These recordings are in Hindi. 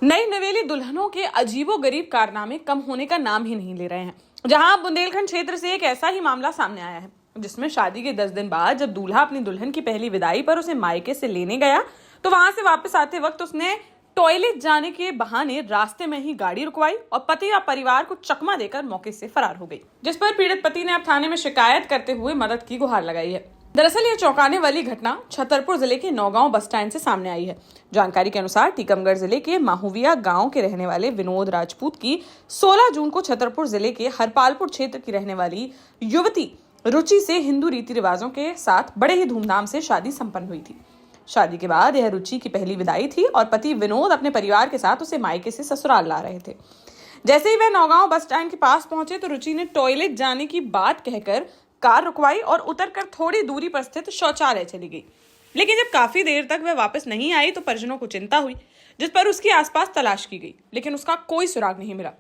नई नवेली दुल्हनों के अजीबोगरीब कारनामे कम होने का नाम ही नहीं ले रहे हैं। जहां बुंदेलखंड क्षेत्र से एक ऐसा ही मामला सामने आया है जिसमें शादी के 10 दिन बाद जब दूल्हा अपनी दुल्हन की पहली विदाई पर उसे मायके से लेने गया तो वहां से वापस आते वक्त उसने टॉयलेट जाने के बहाने रास्ते में ही गाड़ी रुकवाई और पति या परिवार को चकमा देकर मौके से फरार हो गई, जिस पर पीड़ित पति ने अब थाने में शिकायत करते हुए मदद की गुहार लगाई है। दरअसल यह चौंकाने वाली घटना छतरपुर जिले के नौगांव बस स्टैंड से सामने आई है। जानकारी के अनुसार टीकमगढ़ जिले के माहुविया गांव के रहने वाले विनोद राजपूत की 16 जून को छतरपुर जिले के हरपालपुर क्षेत्र की रहने वाली युवती रुचि से हिंदू रीति रिवाजों के साथ बड़े ही धूमधाम से शादी संपन्न हुई थी। शादी के बाद यह रुचि की पहली विदाई थी और पति विनोद अपने परिवार के साथ उसे मायके से ससुराल ला रहे थे। जैसे ही वह नौगांव बस स्टैंड के पास पहुंचे तो रुचि ने टॉयलेट जाने की बात कहकर कार रुकवाई और उतरकर थोड़ी दूरी पर स्थित शौचालय चली गई। लेकिन जब काफी देर तक वह वापस नहीं आई तो परिजनों को चिंता हुई, जिस पर उसके आसपास तलाश की गई, लेकिन उसका कोई सुराग नहीं मिला।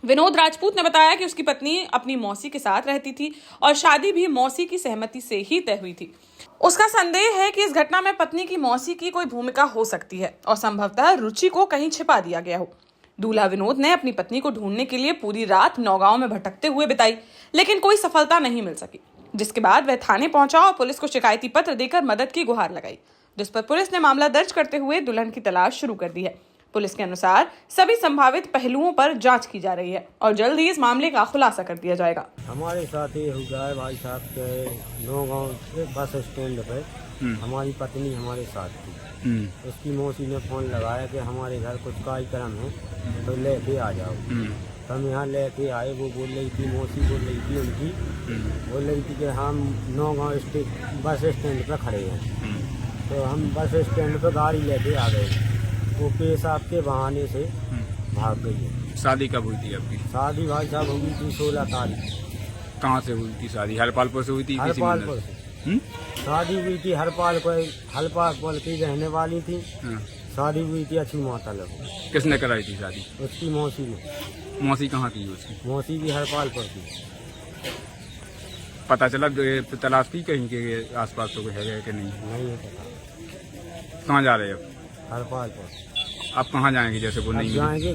विनोद राजपूत ने बताया कि उसकी पत्नी अपनी मौसी के साथ रहती थी और शादी भी मौसी की सहमति से ही तय हुई थी। उसका संदेह है कि इस घटना में पत्नी की मौसी की कोई भूमिका हो सकती है और संभवतः रुचि को कहीं छिपा दिया गया हो। दूल्हा विनोद ने अपनी पत्नी को ढूंढने के लिए पूरी रात नौगांव में भटकते हुए बिताई, लेकिन कोई सफलता नहीं मिल सकी, जिसके बाद वह थाने पहुंचा और पुलिस को शिकायती पत्र देकर मदद की गुहार लगाई, जिस पर पुलिस ने मामला दर्ज करते हुए दुल्हन की तलाश शुरू कर दी है। पुलिस के अनुसार सभी संभावित पहलुओं पर जांच की जा रही है और जल्द ही इस मामले का खुलासा कर दिया जाएगा। हमारे साथ ये हुआ है भाई साहब के नौगांव के बस स्टैंड पे हमारी पत्नी हमारे साथ थी। उसकी मौसी ने फोन लगाया कि हमारे घर कुछ कार्यक्रम है तो लेके आ जाओ। तो हम यहाँ लेके आए। वो बोल रही थी, मौसी बोल रही थी उनकी, बोल रही थी कि हम नौगांव बस स्टैंड पे खड़े हैं। तो हम बस स्टैंड पे गाड़ी लेके आ गए। वो पेशाब के बहाने से भाग गई। शादी कब हुई थी आपकी? शादी भाई साहब हुई थी 16 तारीख। कहाँ से हुई थी शादी? हरपालपुर से हुई थी? हरपालपुर से शादी हुई थी। हरपालपुर की रहने वाली थी। शादी हुई थी अच्छी माता लोग। किसने कराई थी शादी? उसकी मौसी ने। मौसी कहाँ थी उसकी? मौसी भी हरपालपुर की। पता चला तलाश की कहीं के आसपास तो है कि नहीं? नहीं है पता। कहाँ जा रहे हैं अब? हरपालपुर। आप कहाँ जाएंगे जैसे वो नहीं जाएंगे?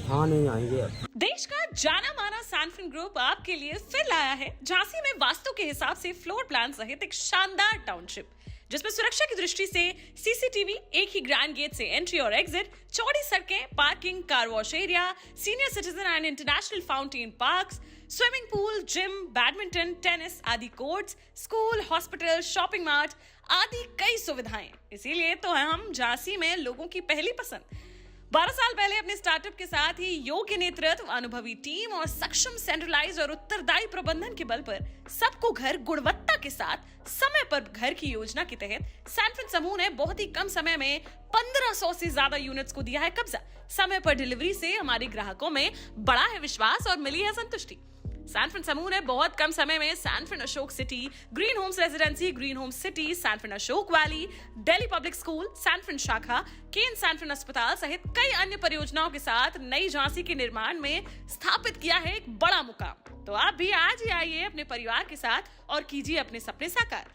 हाँ, नहीं आएंगे अब। देश का जाना माना सैनफिन ग्रुप आपके लिए फिर लाया है झांसी में वास्तु के हिसाब से फ्लोर प्लान सहित एक शानदार टाउनशिप, जिसमें सुरक्षा की दृष्टि से सीसीटीवी, एक ही ग्रैंड गेट से एंट्री और एग्जिट, चौड़ी सड़कें, parking, car wash area, senior citizen and international fountain parks, swimming pool, gym, badminton, tennis आदि courts, school, hospital, shopping mart आदि कई सुविधाएं। इसीलिए तो हम झांसी में लोगों की पहली पसंद। 12 साल पहले अपने स्टार्टअप के साथ ही योग्य नेतृत्व, अनुभवी टीम और सक्षम सेंट्रलाइज और उत्तरदायी प्रबंधन के बल पर सबको घर गुणवत्ता के साथ समय पर घर की योजना के तहत सैनफिन समूह ने बहुत ही कम समय में 1500 से ज्यादा यूनिट्स को दिया है कब्जा। समय पर डिलीवरी से हमारे ग्राहकों में बड़ा है विश्वास और मिली है संतुष्टि। सैनफिन समूह ने बहुत कम समय में Sanfin Ashok city, green homes residency, green homes city, Sanfin Ashok valley, Delhi public school, Sanfin शाखा, केन सैनफिन अस्पताल सहित कई अन्य परियोजनाओं के साथ नई झांसी के निर्माण में स्थापित किया है एक बड़ा मुकाम। तो आप भी आज ही आइए अपने परिवार के साथ और कीजिए अपने सपने साकार।